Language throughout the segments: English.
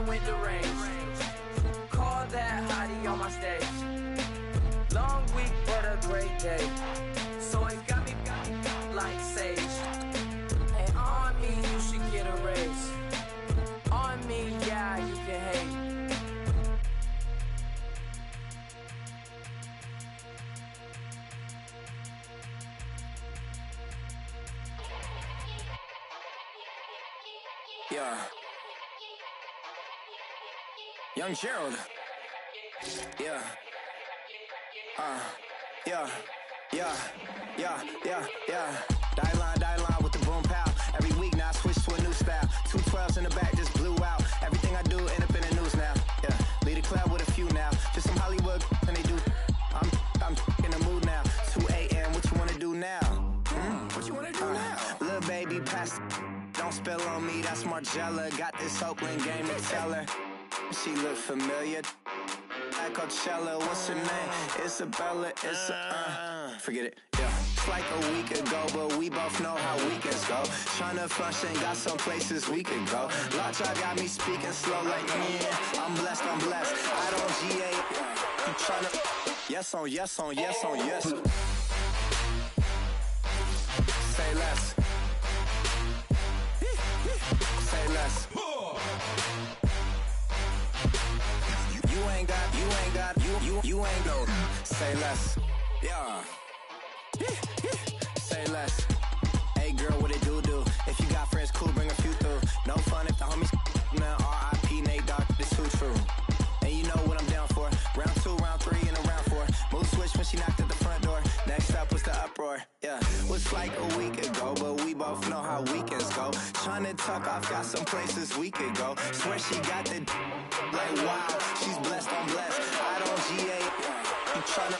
I'm with the range. Call that hottie on my stage. Long week, but a great day. So it got me like sage. And on me, you should get a raise. On me, yeah, you can hate. Yeah. Young Gerald. Yeah. Yeah. Die line with the boom pow. Every week now I switch to a new style. 212s in the back just blew out. Everything I do end up in the news now. Yeah. Lead a club with a few now. Just some Hollywood and they do. I'm in the mood now. 2 a.m. What you wanna do now? What you wanna do now? Little baby pass. Don't spill on me, that's Margella. Got this Oakland game to tell her. She look familiar. Like Coachella, what's her name? Isabella, forget it, yeah. It's like a week ago, but we both know how weekends go. Tryna function, got some places we could go. Lockjaw got me speaking slow like, yeah, I'm blessed. I don't GA, I'm tryna, yes on yes. Say less. Say less. You ain't no. Say less. Yeah. Say less. Hey girl, what it do? If you got friends, cool, bring a few through. No fun if the homies now. R.I.P. Nate Dogg, this too true. And you know what I'm down for. Round 2, round 3, and a round 4. Move switch when she knocked at the front door. Next up was the uproar. Yeah, was like a week ago, but we both know how weekends go. Tryna tuck off, got some places we could go. Swear she got the like wow, she's blessed, I'm blessed. I don't GA. You tryna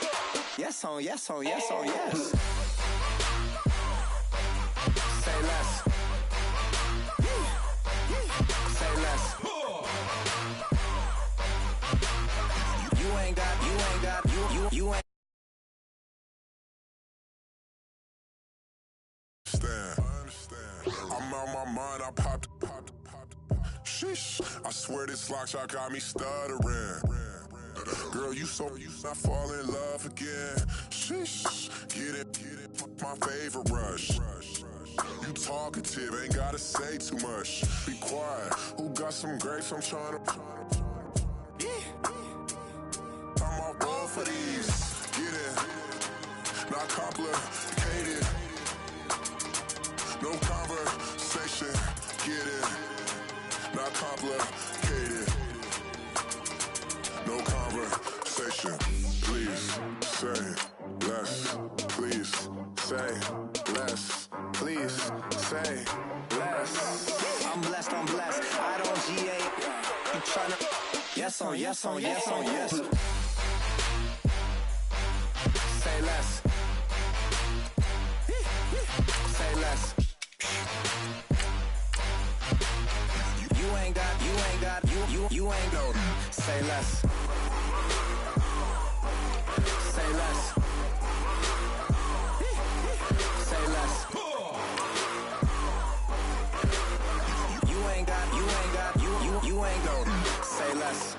yes on yes. Say less. Say less. You ain't got. I'm out my mind, I popped. Sheesh, I swear this lockshot got me stuttering. Girl, you not fall in love again. Sheesh, get it, my favorite rush. You talkative, ain't gotta say too much. Be quiet, who got some grapes? I'm tryna. I'm all roll for these. Get it, not complicated. No conversation, get it, not complicated. No conversation, please say less. Please say less. Please say less. I'm blessed. I don't GA. You tryna yes on. Say less. Say less. You ain't got. You ain't no. Say less. Say less. Say less. You ain't got. You ain't no. Say less.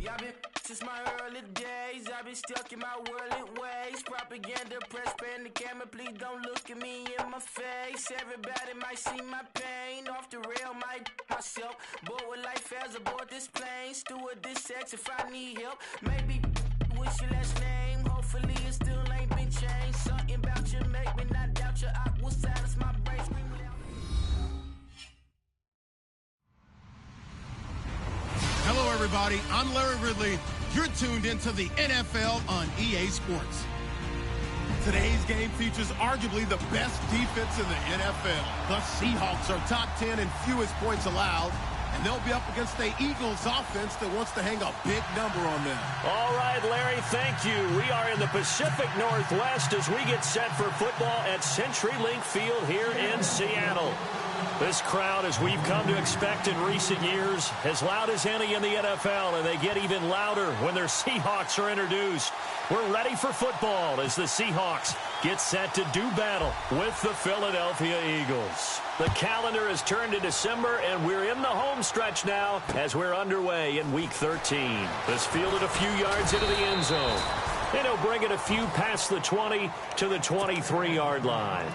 Y'all been since my early days. I've been stuck in my worldly ways. Propaganda, press, pan the camera. Please don't look at me in my face. Everybody might see my pain. Off the rail, might myself. Bored with life as aboard this plane. Steward this sex if I need help. Maybe what's your last name? Hopefully it still ain't been changed. Something about you make me not doubt you. I will silence my brain. Scream loud. Hello, everybody. I'm Larry Ridley. You're tuned into the NFL on EA Sports. Today's game features arguably the best defense in the NFL. The Seahawks are top 10 in fewest points allowed, and they'll be up against the Eagles offense that wants to hang a big number on them. All right, Larry, thank you. We are in the Pacific Northwest as we get set for football at CenturyLink Field here in Seattle. This crowd, as we've come to expect in recent years, as loud as any in the NFL, and they get even louder when their Seahawks are introduced. We're ready for football as the Seahawks get set to do battle with the Philadelphia Eagles. The calendar has turned to December, and we're in the home stretch now as we're underway in Week 13. This fielded a few yards into the end zone, and he'll bring it a few past the 20 to the 23-yard line.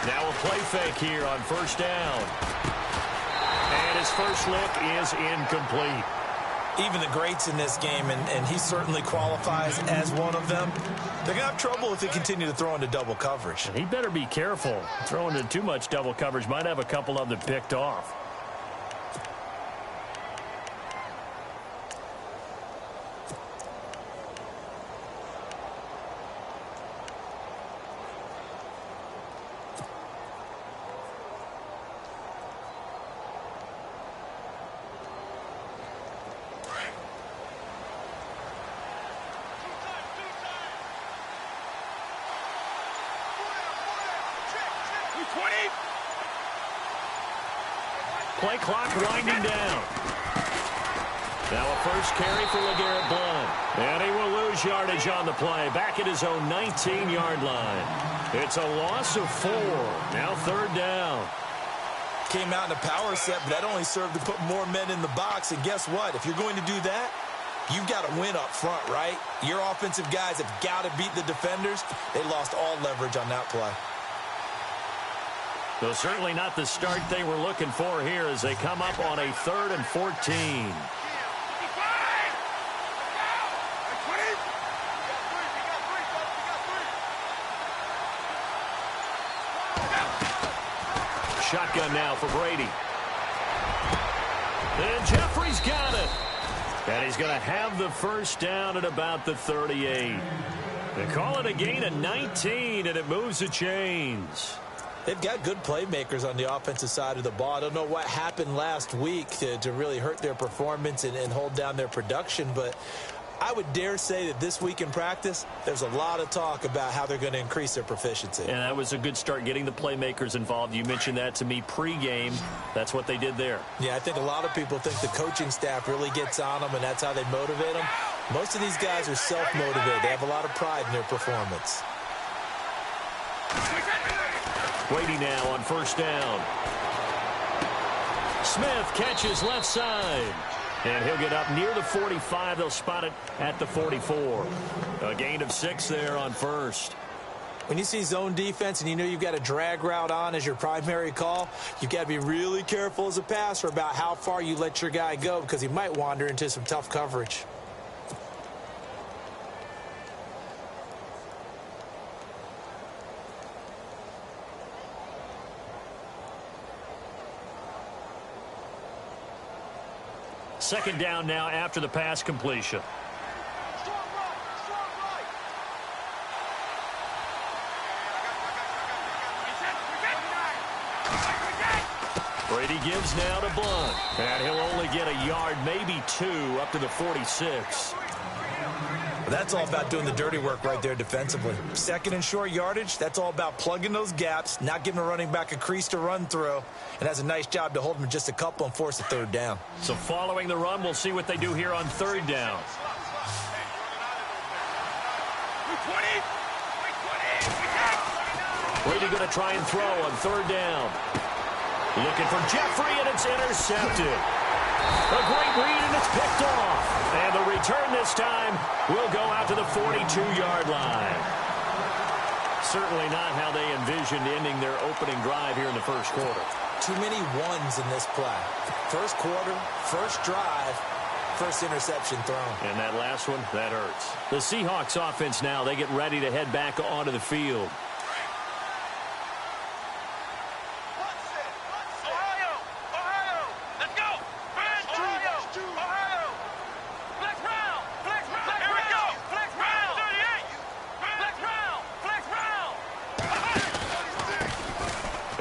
Now a play fake here on first down. And his first look is incomplete. Even the greats in this game, and he certainly qualifies as one of them, they're going to have trouble if they continue to throw into double coverage. And he better be careful. Throwing into too much double coverage might have a couple of them picked off. Play clock winding down. Now a first carry for LeGarrette Blount. And he will lose yardage on the play. Back at his own 19-yard line. It's a loss of 4. Now third down. Came out in a power set, but that only served to put more men in the box. And guess what? If you're going to do that, you've got to win up front, right? Your offensive guys have got to beat the defenders. They lost all leverage on that play. So certainly not the start they were looking for here as they come up on a 3rd and 14. Shotgun now for Brady. And Jeffrey's got it. And he's going to have the first down at about the 38. They call it a gain of 19, and it moves the chains. They've got good playmakers on the offensive side of the ball. I don't know what happened last week to really hurt their performance and hold down their production, but I would dare say that this week in practice, there's a lot of talk about how they're going to increase their proficiency. And that was a good start, getting the playmakers involved. You mentioned that to me pregame. That's what they did there. Yeah, I think a lot of people think the coaching staff really gets on them, and that's how they motivate them. Most of these guys are self-motivated. They have a lot of pride in their performance. Brady now on first down. Smith catches left side. And he'll get up near the 45. They'll spot it at the 44. A gain of 6 there on first. When you see zone defense and you know you've got a drag route on as your primary call, you've got to be really careful as a passer about how far you let your guy go because he might wander into some tough coverage. Second down now after the pass completion. Brady gives now to Blount. And he'll only get a yard, maybe 2, up to the 46. That's all about doing the dirty work right there defensively. Second and short yardage, that's all about plugging those gaps, not giving a running back a crease to run through, and has a nice job to hold him just a couple and force a third down. So following the run, we'll see what they do here on third down. Brady going to try and throw on third down. Looking for Jeffrey, and it's intercepted. A great read, and it's picked off. And the return this time will go out to the 42-yard line. Certainly not how they envisioned ending their opening drive here in the first quarter. Too many ones in this play. First quarter, first drive, first interception thrown. And that last one, that hurts. The Seahawks offense now, they get ready to head back onto the field.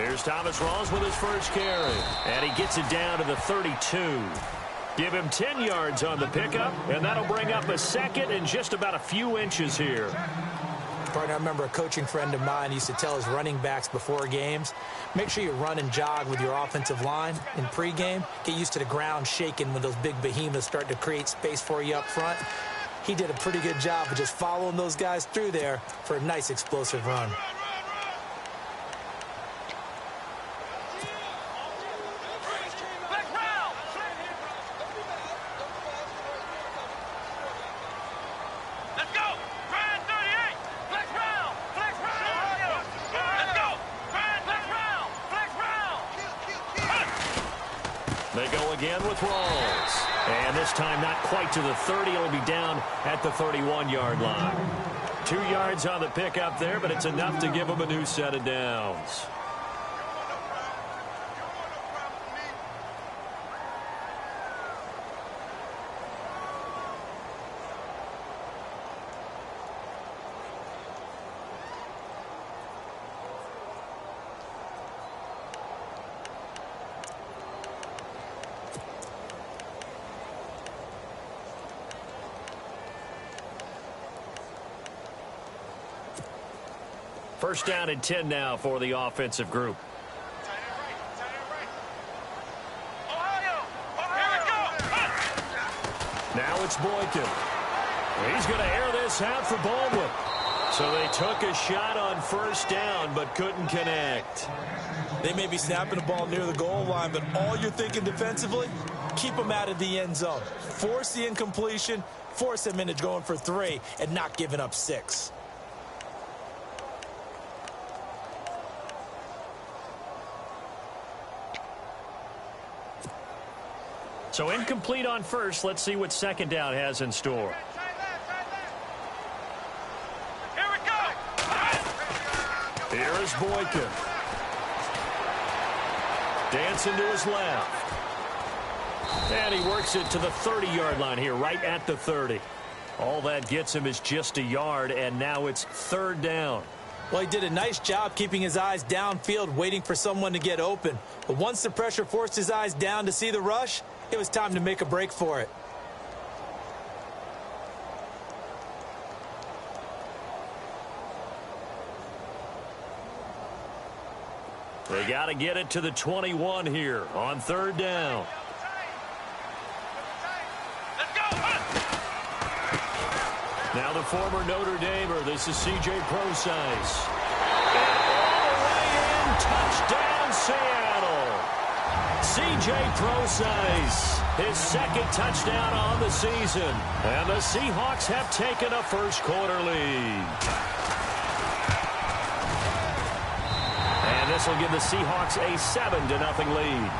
Here's Thomas Rawls with his first carry. And he gets it down to the 32. Give him 10 yards on the pickup, and that'll bring up a second and just about a few inches here. Partner, I remember a coaching friend of mine used to tell his running backs before games, make sure you run and jog with your offensive line in pregame. Get used to the ground shaking when those big behemoths start to create space for you up front. He did a pretty good job of just following those guys through there for a nice explosive run. They go again with Rawls. And this time not quite to the 30. It'll be down at the 31-yard line. 2 yards on the pickup there, but it's enough to give them a new set of downs. First down and 10 now for the offensive group. Now it's Boykin. He's going to air this out for Baldwin. So they took a shot on first down but couldn't connect. They may be snapping the ball near the goal line, but all you're thinking defensively, keep them out of the end zone. Force the incompletion, force them into going for 3, and not giving up 6. So incomplete on first. Let's see what second down has in store. Here we go. Here is Boykin. Dancing to his left. And he works it to the 30-yard line here, right at the 30. All that gets him is just a yard, and now it's third down. Well, he did a nice job keeping his eyes downfield, waiting for someone to get open. But once the pressure forced his eyes down to see the rush, it was time to make a break for it. They got to get it to the 21 here on third down. Now the former Notre Damer, this is C.J. Prosise. And all the way in, touchdown Seattle. C.J. Prosise, his second touchdown on the season. And the Seahawks have taken a first quarter lead. And this will give the Seahawks a 7-0 lead.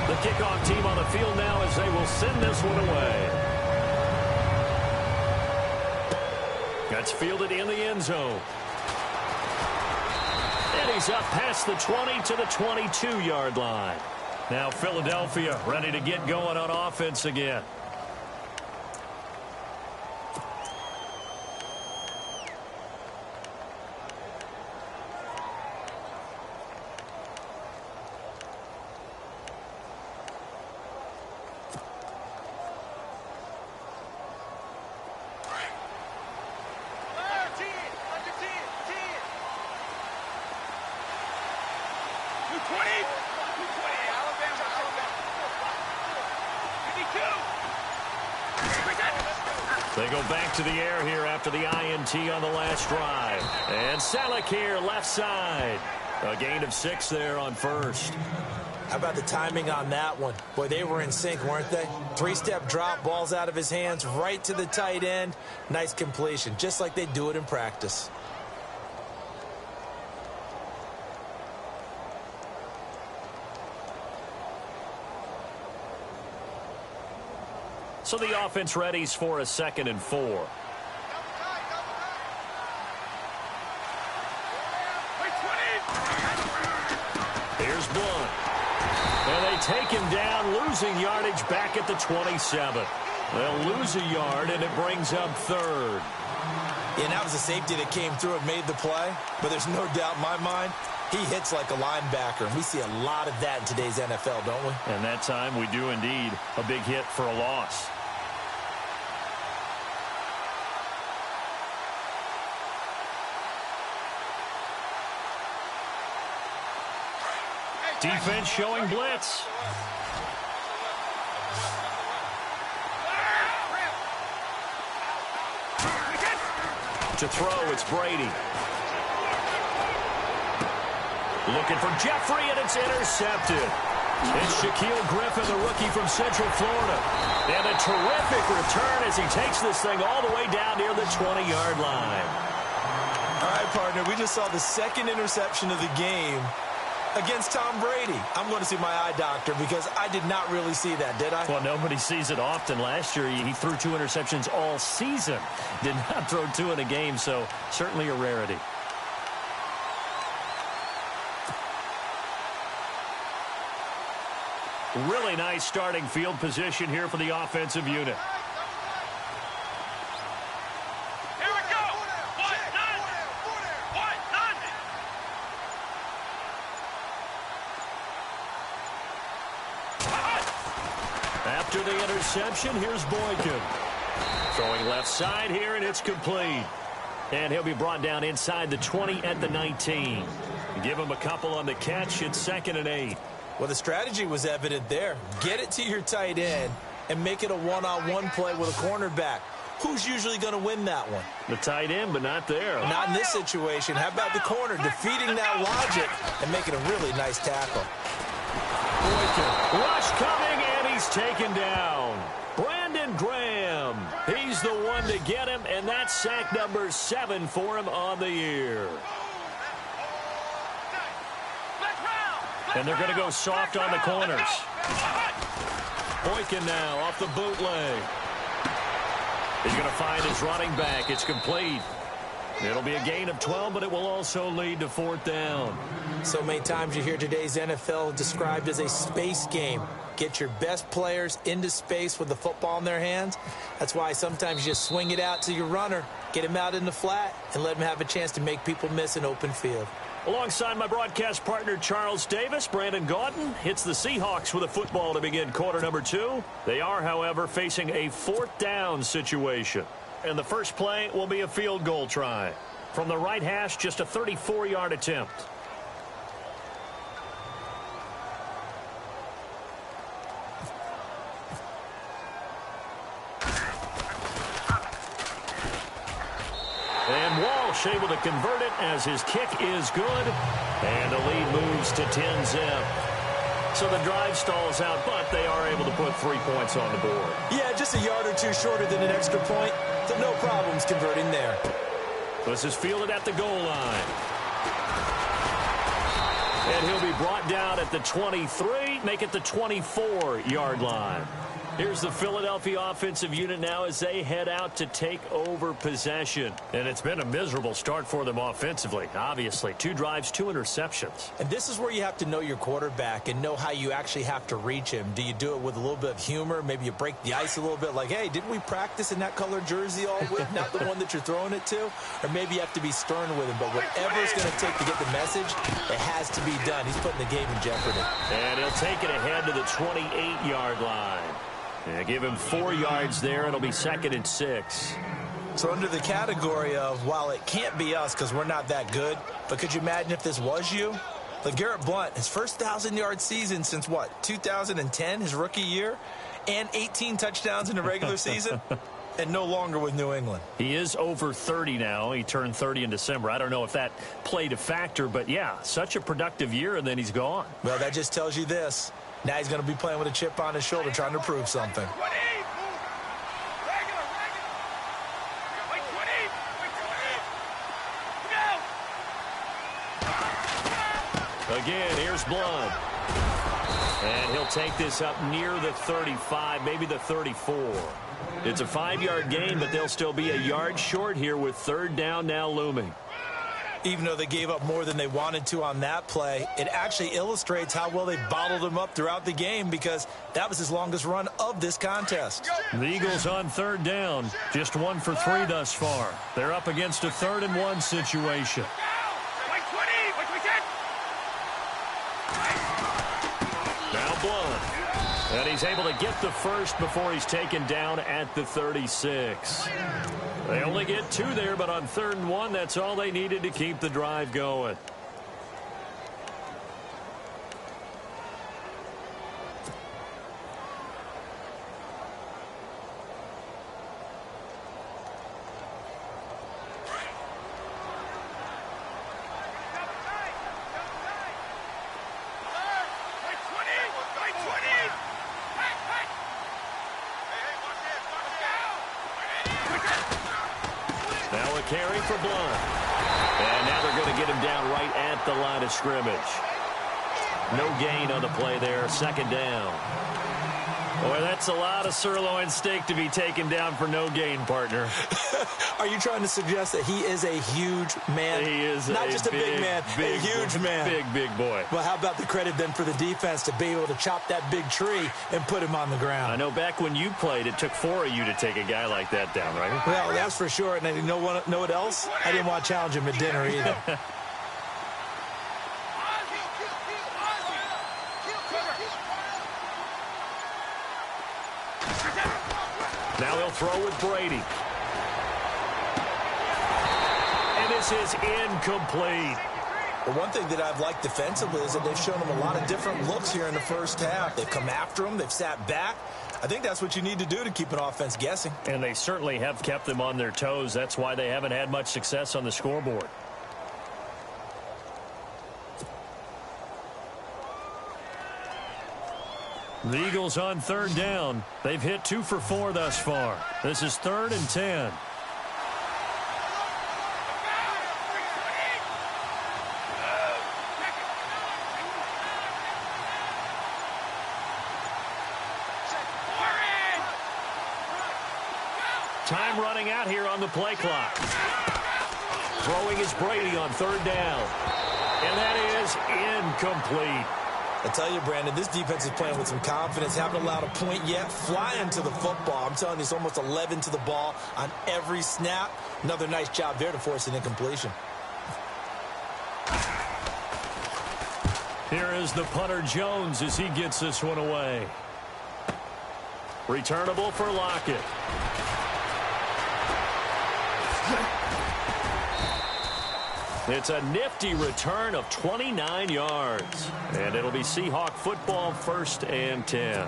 The kickoff team on the field now as they will send this one away. That's fielded in the end zone. And he's up past the 20 to the 22-yard line. Now Philadelphia ready to get going on offense again. They go back to the air here after the INT on the last drive. And Selleck here, left side. A gain of 6 there on first. How about the timing on that one? Boy, they were in sync, weren't they? 3-step drop, balls out of his hands, right to the tight end. Nice completion, just like they do it in practice. So the offense readies for a 2nd and 4. Here's Blunt. And they take him down, losing yardage back at the 27. They'll lose a yard, and it brings up third. And that was a safety that came through and made the play. But there's no doubt in my mind, he hits like a linebacker. And we see a lot of that in today's NFL, don't we? And that time we do indeed a big hit for a loss. Defense showing blitz. To throw, it's Brady. Looking for Jeffrey, and it's intercepted. It's Shaquille Griffin, the rookie from Central Florida. And a terrific return as he takes this thing all the way down near the 20-yard line. All right, partner, we just saw the second interception of the game against Tom Brady. I'm going to see my eye doctor because I did not really see that, did I? Well, nobody sees it often. Last year, he threw 2 interceptions all season. Did not throw 2 in a game, so certainly a rarity. Really nice starting field position here for the offensive unit. After the interception, here's Boykin. Throwing left side here, and it's complete. And he'll be brought down inside the 20 at the 19. Give him a couple on the catch. It's 2nd and 8. Well, the strategy was evident there. Get it to your tight end and make it a one-on-one play with a cornerback. Who's usually going to win that one? The tight end, but not there. Not in this situation. How about the corner defeating that logic and making a really nice tackle? Boykin. Rush coming, and he's taken down. Brandon Graham. He's the one to get him, and that's sack number 7 for him on the year. And they're going to go soft on the corners. Boykin now off the bootleg. He's going to find his running back. It's complete. It'll be a gain of 12, but it will also lead to 4th down. So many times you hear today's NFL described as a space game. Get your best players into space with the football in their hands. That's why sometimes you just swing it out to your runner, get him out in the flat, and let him have a chance to make people miss an open field. Alongside my broadcast partner, Charles Davis, Brandon Gaudin hits the Seahawks with a football to begin quarter number 2. They are, however, facing a 4th down situation. And the first play will be a field goal try. From the right hash, just a 34-yard attempt. And Walsh able to convert it as his kick is good. And the lead moves to 10-zip. So the drive stalls out, but they are able to put 3 points on the board. Yeah, just a yard or 2 shorter than an extra point. So no problems converting there. This is fielded at the goal line. And he'll be brought down at the 23, make it the 24-yard line. Here's the Philadelphia offensive unit now as they head out to take over possession. And it's been a miserable start for them offensively. Obviously, 2 drives, 2 interceptions. And this is where you have to know your quarterback and know how you actually have to reach him. Do you do it with a little bit of humor? Maybe you break the ice a little bit like, hey, didn't we practice in that color jersey all week? Not the one that you're throwing it to? Or maybe you have to be stern with him. But whatever it's going to take to get the message, it has to be done. He's putting the game in jeopardy. And he'll take it ahead to the 28-yard line. Yeah, give him 4 yards there. It'll be 2nd and 6. So under the category of, while it can't be us because we're not that good, but could you imagine if this was you? LeGarrette Blount, his first 1,000-yard season since, what, 2010, his rookie year, and 18 touchdowns in the regular season, and no longer with New England. He is over 30 now. He turned 30 in December. I don't know if that played a factor, but, yeah, such a productive year, and then he's gone. Well, that just tells you this. Now he's going to be playing with a chip on his shoulder trying to prove something. Again, here's Blount. And he'll take this up near the 35, maybe the 34. It's a 5-yard gain, but they'll still be a yard short here with 3rd down now looming. Even though they gave up more than they wanted to on that play, it actually illustrates how well they bottled him up throughout the game because that was his longest run of this contest. The Eagles on third down, just 1 for 3 thus far. They're up against a 3rd-and-1 situation. Now Blunt. And he's able to get the first before he's taken down at the 36. They only get 2 there, but on 3rd and 1, that's all they needed to keep the drive going. Now a carry for Blunt. And now they're going to get him down right at the line of scrimmage. No gain on the play there. 2nd down. Boy, that's a lot of sirloin steak to be taken down for no gain, partner. Are you trying to suggest that he is a huge man? He is not just a big man, a huge man. Big boy. Well, how about the credit then for the defense to be able to chop that big tree and put him on the ground? I know back when you played, it took 4 of you to take a guy like that down, right? Well, that's for sure. And you know what else? I didn't want to challenge him at dinner either. Now they'll throw with Brady. And this is incomplete. Well, one thing that I've liked defensively is that they've shown him a lot of different looks here in the first half. They've come after him. They've sat back. I think that's what you need to do to keep an offense guessing. And they certainly have kept them on their toes. That's why they haven't had much success on the scoreboard. The Eagles on 3rd down. They've hit 2 for 4 thus far. This is 3rd and 10. Time running out here on the play clock. Throwing is Brady on 3rd down. And that is incomplete. I tell you, Brandon, this defense is playing with some confidence. Haven't allowed a point yet. Flying to the football. I'm telling you, it's almost 11 to the ball on every snap. Another nice job there to force an incompletion. Here is the punter Jones as he gets this one away. Returnable for Lockett. It's a nifty return of 29 yards. And it'll be Seahawk football, 1st and 10.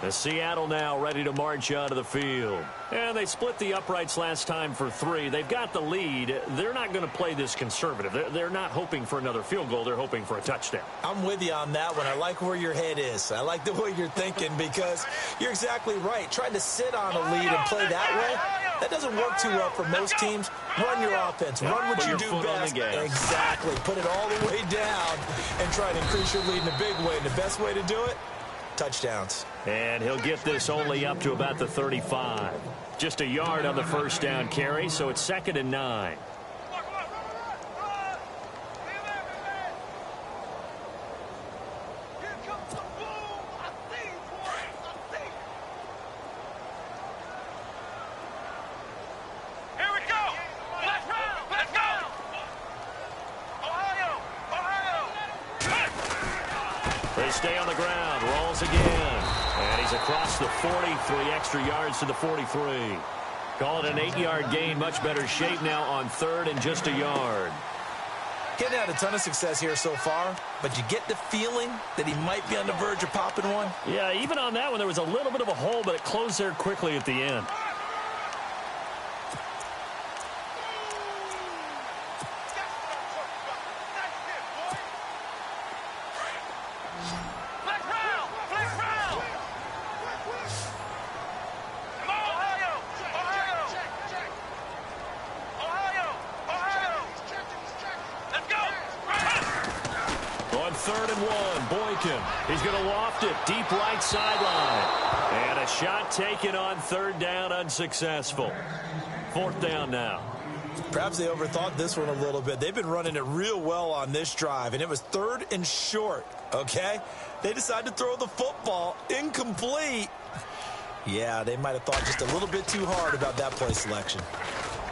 The Seattle now ready to march out of the field. And they split the uprights last time for 3. They've got the lead. They're not going to play this conservative. They're not hoping for another field goal. They're hoping for a touchdown. I'm with you on that one. I like where your head is. I like the way you're thinking because you're exactly right. Trying to sit on a lead and play that way, that doesn't work too well for most teams. Run your offense. Run what you do best. Exactly. Put it all the way down and try to increase your lead in a big way. And the best way to do it, touchdowns. And he'll get this only up to about the 35. Just a yard on the 1st down carry, so it's 2nd and 9. They stay on the ground. Rolls again. And he's across the 40. 3 extra yards to the 43. Call it an 8-yard gain. Much better shape now on 3rd and just a yard. Getting had a ton of success here so far, but you get the feeling that he might be on the verge of popping one. Yeah, even on that one, there was a little bit of a hole, but it closed there quickly at the end. He's going to loft it deep right sideline. And a shot taken on 3rd down, unsuccessful. 4th down now. Perhaps they overthought this one a little bit. They've been running it real well on this drive, and it was 3rd and short, okay? They decided to throw the football incomplete. Yeah, they might have thought just a little bit too hard about that play selection.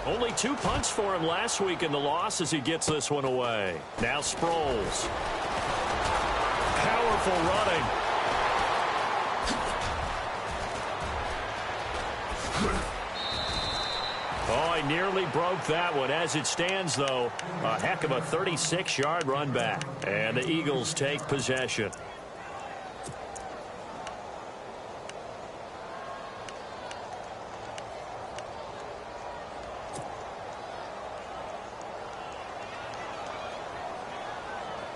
Only 2 punts for him last week in the loss as he gets this one away. Now Sproles. Powerful running. Oh, he nearly broke that one. As it stands, though, a heck of a 36-yard run back. And the Eagles take possession.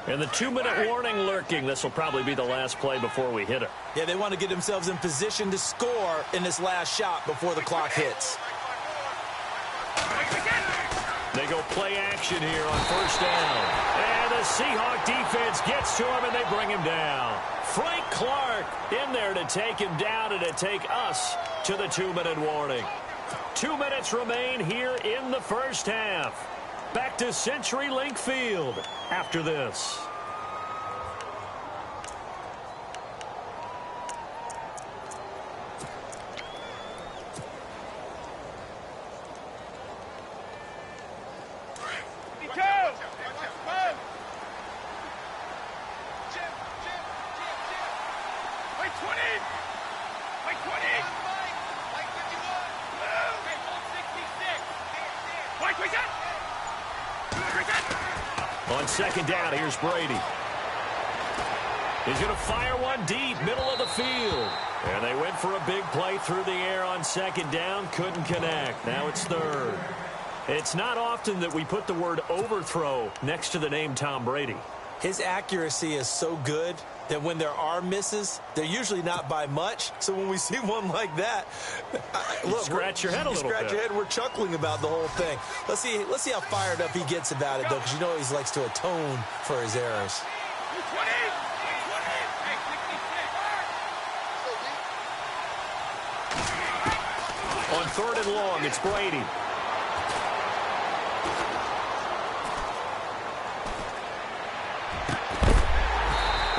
And the 2-minute warning lurking. This will probably be the last play before we hit it. Yeah, they want to get themselves in position to score in this last shot before the clock hits. They go play action here on first down. And the Seahawk defense gets to him, and they bring him down. Frank Clark in there to take him down and to take us to the 2-minute warning. 2 minutes remain here in the first half. Back to CenturyLink Field after this. On second down, here's Brady. He's going to fire one deep, middle of the field. And they went for a big play through the air on second down, couldn't connect. Now it's third. It's not often that we put the word overthrow next to the name Tom Brady. His accuracy is so good that when there are misses, they're usually not by much. So when we see one like that, look, scratch your head a little bit. Scratch your head. We're chuckling about the whole thing. Let's see how fired up he gets about it, though, because you know he likes to atone for his errors. On third and long, it's Brady.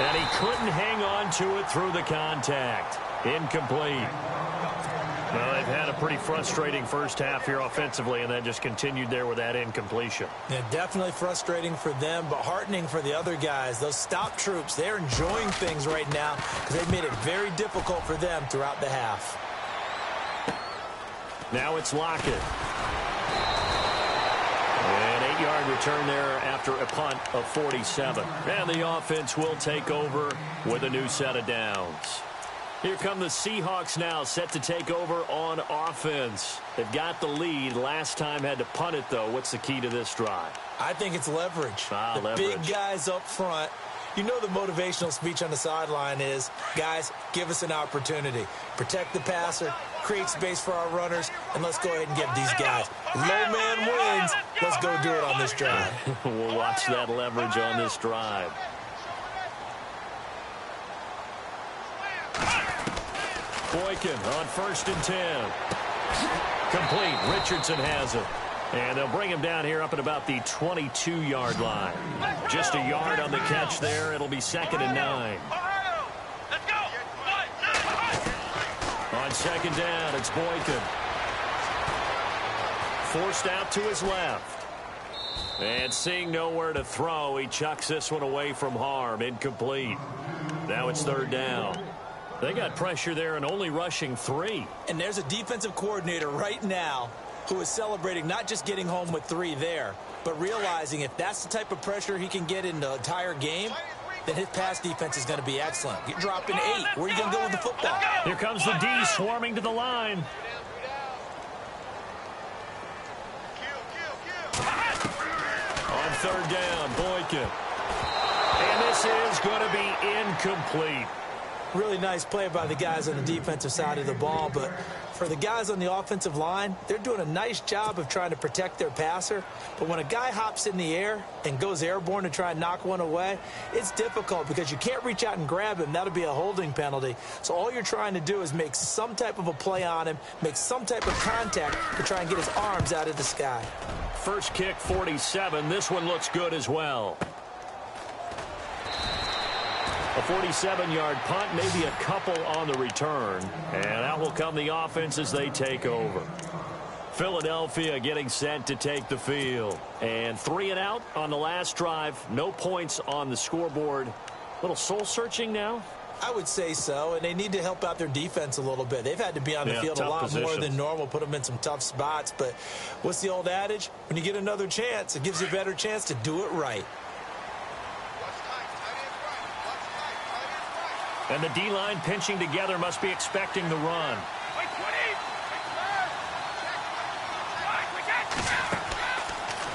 And he couldn't hang on to it through the contact. Incomplete. Well, they've had a pretty frustrating first half here offensively, and then just continued there with that incompletion. Yeah, definitely frustrating for them, but heartening for the other guys. Those stop troops, they're enjoying things right now because they've made it very difficult for them throughout the half. Now it's Lockett. An 8-yard return there after a punt of 47. And the offense will take over with a new set of downs. Here come the Seahawks now, set to take over on offense. They've got the lead. Last time had to punt it, though. What's the key to this drive? I think it's leverage. Leverage. Big guys up front. You know the motivational speech on the sideline is, guys, give us an opportunity. Protect the passer, create space for our runners, and let's go ahead and give these guys. Low man wins. Let's go do it on this drive. We'll watch that leverage on this drive. Boykin on 1st and 10. Complete. Richardson has it. And they'll bring him down here up at about the 22-yard line. Just a yard on the catch there. It'll be 2nd and 9. On second down, it's Boykin. Forced out to his left. And seeing nowhere to throw, he chucks this one away from harm. Incomplete. Now it's 3rd down. They got pressure there and only rushing 3. And there's a defensive coordinator right now who is celebrating not just getting home with 3 there, but realizing if that's the type of pressure he can get in the entire game, then his pass defense is going to be excellent. You're dropping 8. Where are you going to go with the football? Here comes the D swarming to the line. On 3rd down, Boykin. And this is going to be incomplete. Really nice play by the guys on the defensive side of the ball, but for the guys on the offensive line, they're doing a nice job of trying to protect their passer. But when a guy hops in the air and goes airborne to try and knock one away, it's difficult because you can't reach out and grab him. That'll be a holding penalty. So all you're trying to do is make some type of a play on him, make some type of contact to try and get his arms out of the sky. First kick, 47. This one looks good as well. A 47-yard punt, maybe a couple on the return. And out will come the offense as they take over. Philadelphia getting set to take the field. And 3 and out on the last drive. No points on the scoreboard. A little soul-searching now? I would say so, and they need to help out their defense a little bit. They've had to be on the field a lot more than normal, put them in some tough spots. But what's the old adage? When you get another chance, it gives you a better chance to do it right. And the D-line pinching together must be expecting the run.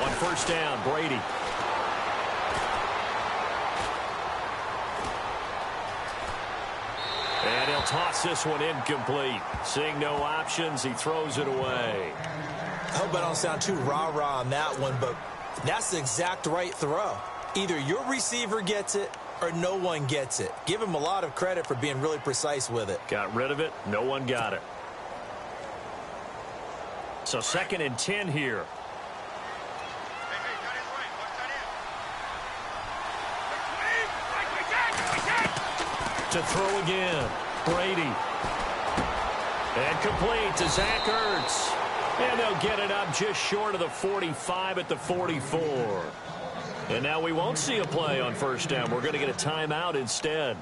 On first down, Brady. And he'll toss this one incomplete. Seeing no options, he throws it away. I hope I don't sound too rah-rah on that one, but that's the exact right throw. Either your receiver gets it or no one gets it. Give him a lot of credit for being really precise with it. Got rid of it. No one got it. So 2nd and 10 here. To throw again. Brady. And complete to Zach Ertz. And they'll get it up just short of the 45 at the 44. And now we won't see a play on first down. We're going to get a timeout instead.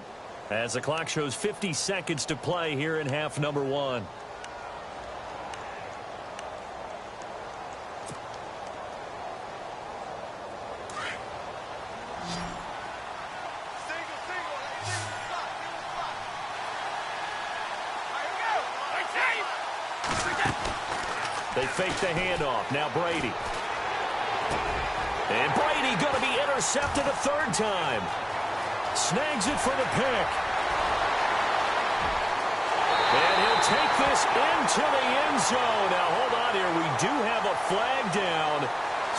As the clock shows 50 seconds to play here in half number 1. They fake the handoff. Now Brady. And Brady going to be intercepted a 3rd time. Snags it for the pick. And he'll take this into the end zone. Now hold on here. We do have a flag down.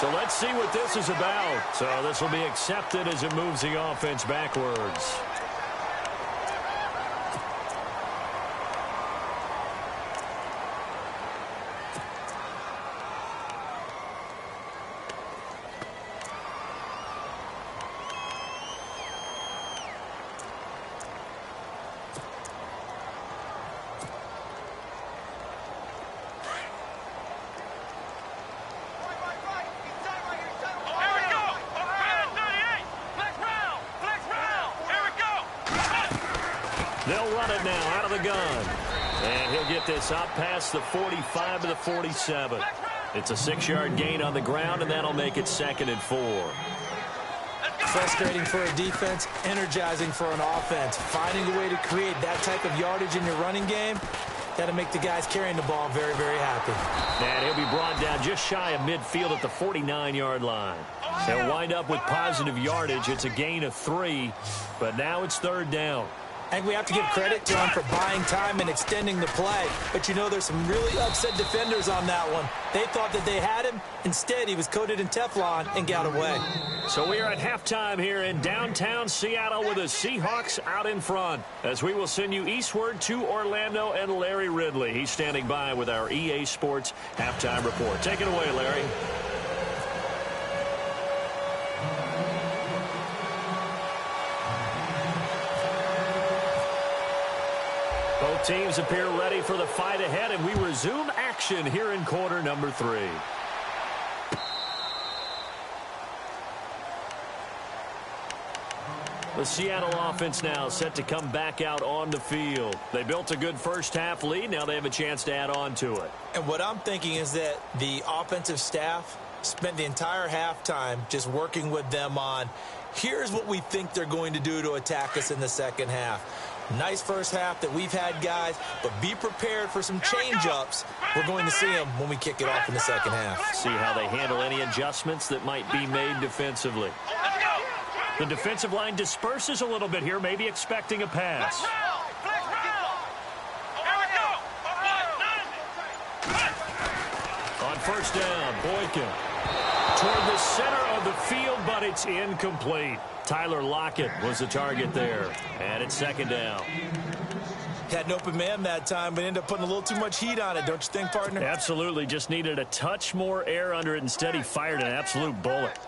So let's see what this is about. So this will be accepted as it moves the offense backwards. They'll run it now out of the gun. And he'll get this up past the 45 to the 47. It's a 6-yard gain on the ground, and that'll make it 2nd and 4. Frustrating for a defense, energizing for an offense. Finding a way to create that type of yardage in your running game, that'll make the guys carrying the ball very, very happy. And he'll be brought down just shy of midfield at the 49-yard line. They'll wind up with positive yardage. It's a gain of 3, but now it's 3rd down. I think we have to give credit to him for buying time and extending the play. But, you know, there's some really upset defenders on that one. They thought that they had him. Instead, he was coated in Teflon and got away. So we are at halftime here in downtown Seattle with the Seahawks out in front. As we will send you eastward to Orlando and Larry Ridley. He's standing by with our EA Sports halftime report. Take it away, Larry. Both teams appear ready for the fight ahead, and we resume action here in quarter number 3. The Seattle offense now set to come back out on the field. They built a good first-half lead. Now they have a chance to add on to it. And what I'm thinking is that the offensive staff spent the entire halftime just working with them on, here's what we think they're going to do to attack us in the second half. Nice first half that we've had, guys, but be prepared for some change-ups. We're going to see them when we kick it off in the second half. See how they handle any adjustments that might be made defensively. The defensive line disperses a little bit here, maybe expecting a pass. On first down, Boykin toward the center of the field, but it's incomplete. Tyler Lockett was the target there, and it's 2nd down. Had an open man that time, but ended up putting a little too much heat on it, don't you think, partner? Absolutely. Just needed a touch more air under it. Instead, he fired an absolute bullet.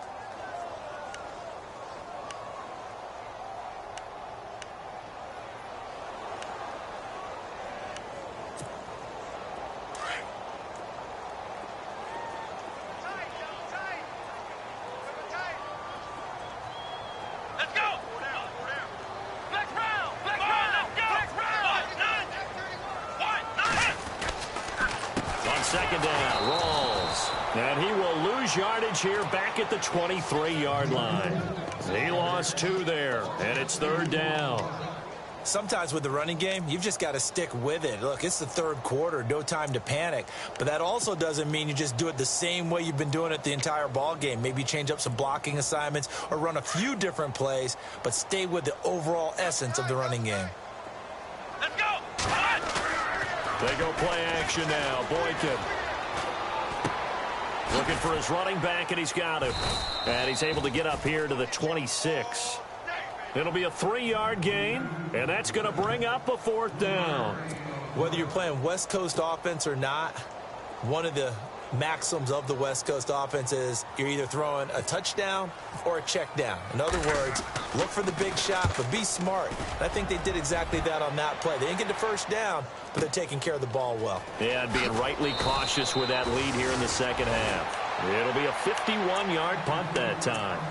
second down. Rolls. And he will lose yardage here back at the 23-yard line. He lost 2 there, and it's third down. Sometimes with the running game, you've just got to stick with it. Look, it's the third quarter, no time to panic. But that also doesn't mean you just do it the same way you've been doing it the entire ball game. Maybe change up some blocking assignments or run a few different plays, but stay with the overall essence of the running game. Let's go! They go play action now. Boykin looking for his running back, and he's got him. And he's able to get up here to the 26. It'll be a 3-yard gain, and that's going to bring up a 4th down. Whether you're playing West Coast offense or not, one of the maxims of the West Coast offense is you're either throwing a touchdown or a check down. In other words, look for the big shot, but be smart. And I think they did exactly that on that play. They didn't get the first down, but they're taking care of the ball well. Yeah, and being rightly cautious with that lead here in the second half. It'll be a 51-yard punt that time.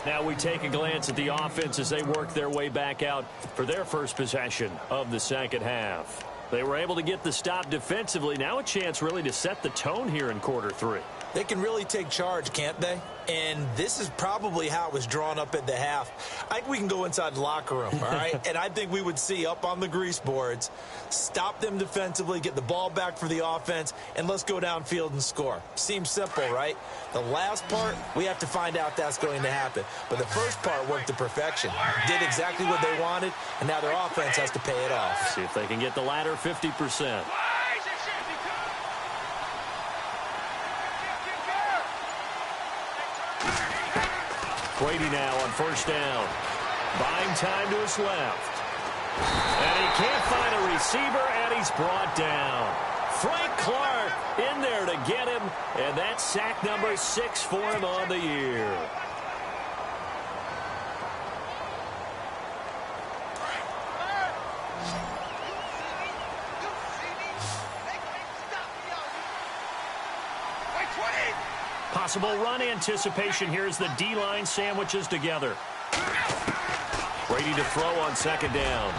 Now we take a glance at the offense as they work their way back out for their first possession of the second half. They were able to get the stop defensively. Now a chance really to set the tone here in quarter 3. They can really take charge, can't they? And this is probably how it was drawn up at the half. I think we can go inside the locker room, all right? And I think we would see up on the grease boards, stop them defensively, get the ball back for the offense, and let's go downfield and score. Seems simple, right? The last part, we have to find out that's going to happen. But the first part worked to perfection. Did exactly what they wanted, and now their offense has to pay it off. See if they can get the latter 50%. Brady now on first down. Buying time to his left. And he can't find a receiver, and he's brought down. Frank Clark in there to get him, and that's sack number 6 for him on the year. Possible run anticipation here as the D-line sandwiches together. Brady to throw on second down.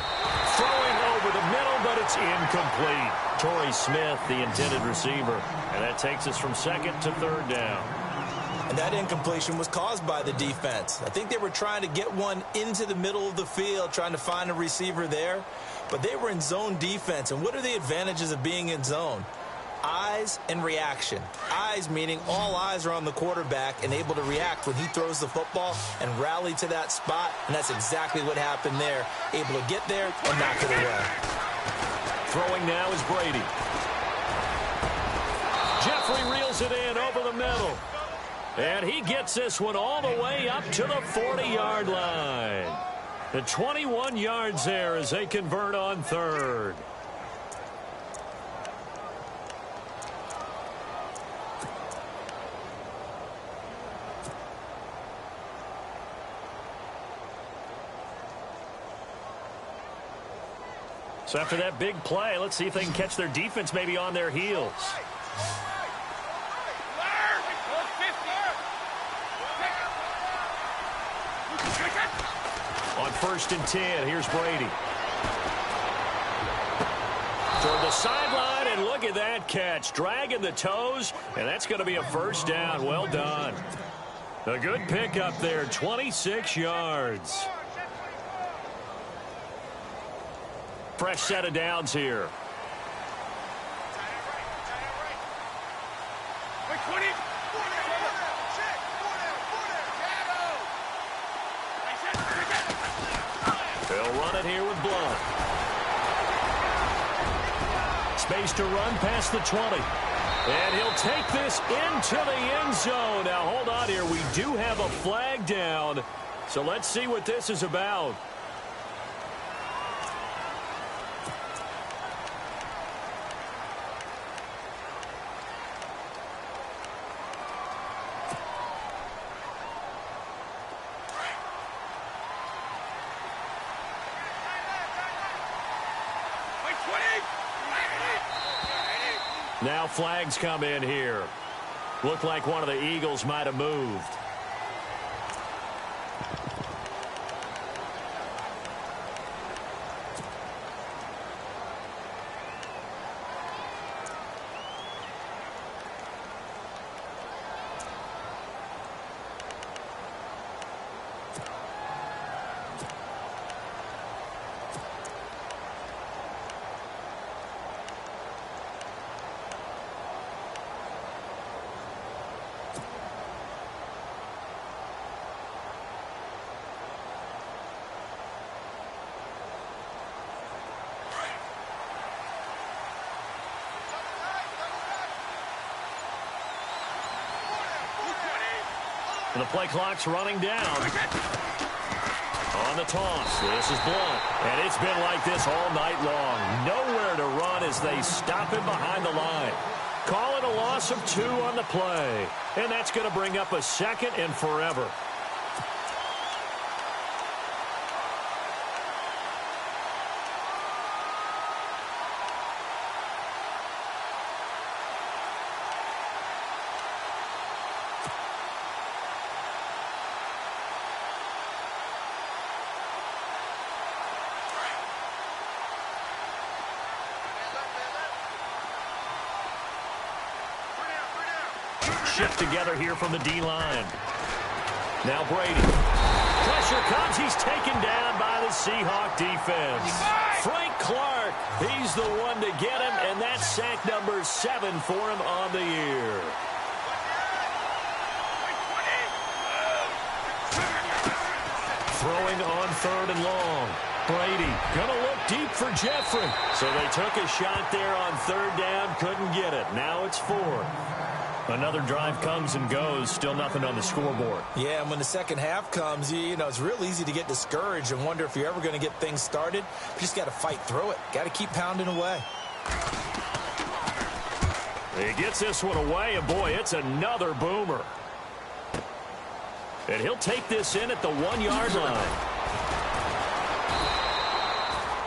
Throwing over the middle, but it's incomplete. Torrey Smith, the intended receiver. And that takes us from second to third down. And that incompletion was caused by the defense. I think they were trying to get one into the middle of the field, trying to find a receiver there. But they were in zone defense. And what are the advantages of being in zone? Eyes and reaction. Eyes meaning all eyes are on the quarterback and able to react when he throws the football and rally to that spot, and that's exactly what happened there. Able to get there and knock it away. Throwing now is Brady. Jeffrey reels it in over the middle. And he gets this one all the way up to the 40-yard line. The 21 yards there as they convert on third. So after that big play, let's see if they can catch their defense maybe on their heels. On 1st and 10, here's Brady. Toward the sideline, and look at that catch. Dragging the toes, and that's going to be a first down. Well done. A good pickup there, 26 yards. Fresh set of downs here. They'll run it here with Blunt. Space to run past the 20. And he'll take this into the end zone. Now, hold on here. We do have a flag down. So let's see what this is about. Now flags come in here. Looked like one of the Eagles might have moved. The play clock's running down. On the toss, this is Blunt. And it's been like this all night long. Nowhere to run as they stop him behind the line. Call it a loss of 2 on the play. And that's going to bring up a second and forever. Shift together here from the D-line. Now Brady. Pressure comes. He's taken down by the Seahawk defense. Frank Clark, he's the one to get him, and that's sack number 7 for him on the year. Throwing on 3rd and long. Brady gonna look deep for Jeffrey. So they took a shot there on 3rd down, couldn't get it. Now it's 4th. Another drive comes and goes, still nothing on the scoreboard. Yeah, and when the second half comes, you know, it's real easy to get discouraged and wonder if you're ever going to get things started. You just got to fight through it. Got to keep pounding away. He gets this one away, and boy, it's another boomer. And he'll take this in at the 1-yard line.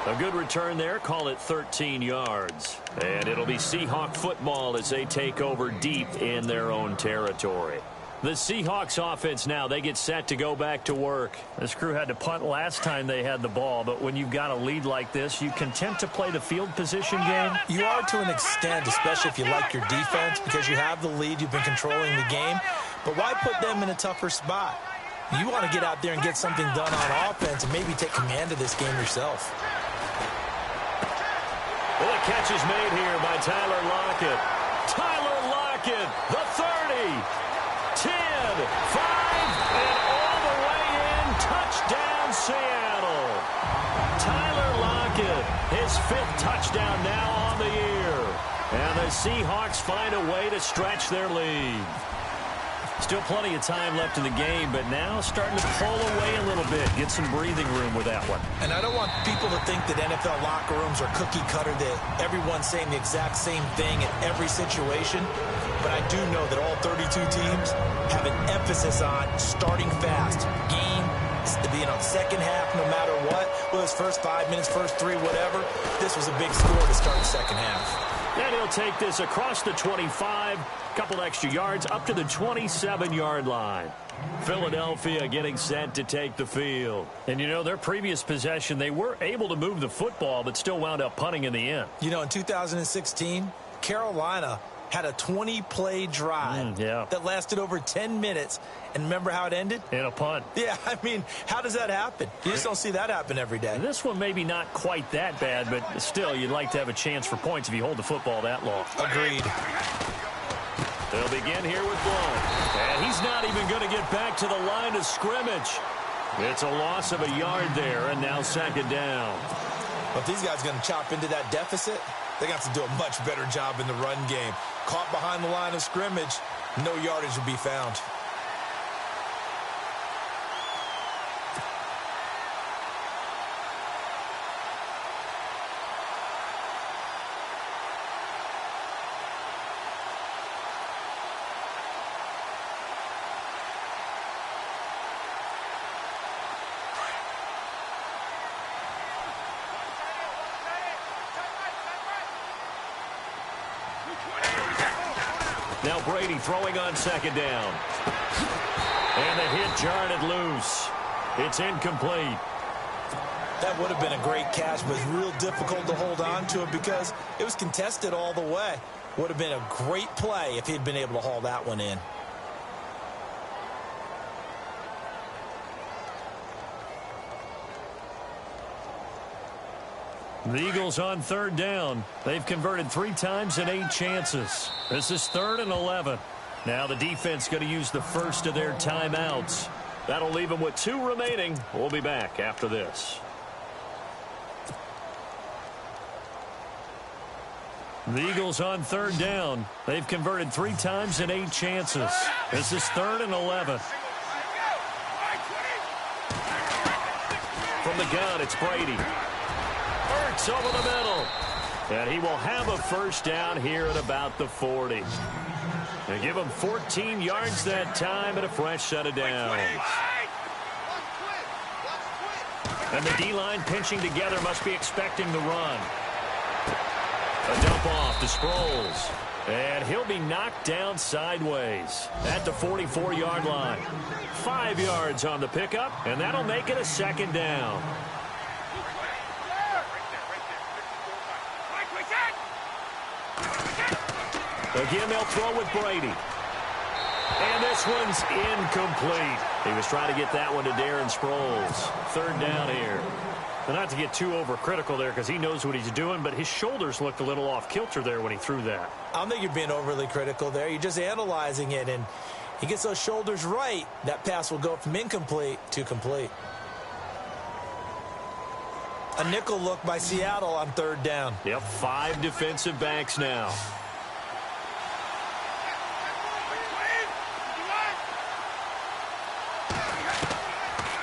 A good return there. Call it 13 yards. And it'll be Seahawk football as they take over deep in their own territory. The Seahawks offense now, they get set to go back to work. This crew had to punt last time they had the ball, but when you've got a lead like this, you content to play the field position game? You are to an extent, especially if you like your defense, because you have the lead, you've been controlling the game. But why put them in a tougher spot? You want to get out there and get something done on offense and maybe take command of this game yourself. Well, the catch is made here by Tyler Lockett. Tyler Lockett, the 30, 10, 5, and all the way in. Touchdown, Seattle. Tyler Lockett, his 5th touchdown now on the year. And the Seahawks find a way to stretch their lead. Still plenty of time left in the game, but now starting to pull away a little bit. Get some breathing room with that one. And I don't want people to think that NFL locker rooms are cookie cutter, that everyone's saying the exact same thing in every situation. But I do know that all 32 teams have an emphasis on starting fast. Game, second half, no matter what. Whether it's first 5 minutes, first 3, whatever. This was a big score to start the second half. And he'll take this across the 25, couple extra yards, up to the 27-yard line. Philadelphia getting set to take the field. And, you know, their previous possession, they were able to move the football, but still wound up punting in the end. You know, in 2016, Carolina had a 20-play drive that lasted over 10 minutes. And remember how it ended? In a punt. Yeah, I mean, how does that happen? You just don't see that happen every day. This one maybe not quite that bad, but still, you'd like to have a chance for points if you hold the football that long. Agreed. They'll begin here with Blunt. And he's not even going to get back to the line of scrimmage. It's a loss of a yard there, and now 2nd down. But if these guys are going to chop into that deficit, they got to do a much better job in the run game. Caught behind the line of scrimmage, no yardage will be found. Now Brady throwing on 2nd down. And the hit jarred it loose. It's incomplete. That would have been a great catch, but it's real difficult to hold on to it because it was contested all the way. Would have been a great play if he'd been able to haul that one in. The Eagles on 3rd down. They've converted 3 times in 8 chances. This is 3rd and 11. Now the defense going to use the first of their timeouts. That'll leave them with 2 remaining. We'll be back after this. The Eagles on 3rd down. They've converted 3 times in 8 chances. This is 3rd and 11. From the gun, it's Brady. Hurts over the middle. And he will have a first down here at about the 40. They give him 14 yards that time and a fresh set of downs. And the D-line pinching together must be expecting the run. A dump off to Sproles. And he'll be knocked down sideways at the 44-yard line. 5 yards on the pickup, and that'll make it a second down. Again, they'll throw with Brady. And this one's incomplete. He was trying to get that one to Darren Sproles. Third down here. Well, not to get too overcritical there because he knows what he's doing, but his shoulders looked a little off kilter there when he threw that. I don't think you're being overly critical there. You're just analyzing it, and he gets those shoulders right. That pass will go from incomplete to complete. A nickel look by Seattle on third down. Yep, 5 defensive backs now.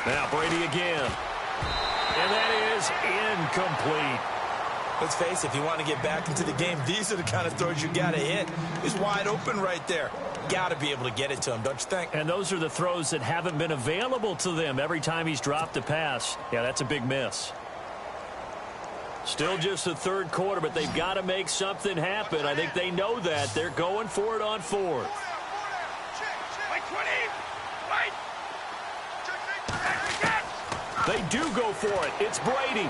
Now Brady again. And that is incomplete. Let's face it, if you want to get back into the game, these are the kind of throws you got to hit. He's wide open right there. Got to be able to get it to him, don't you think? And those are the throws that haven't been available to them every time he's dropped a pass. Yeah, that's a big miss. Still just the third quarter, but they've got to make something happen. I think they know that. They're going for it on fourth. They do go for it. It's Brady.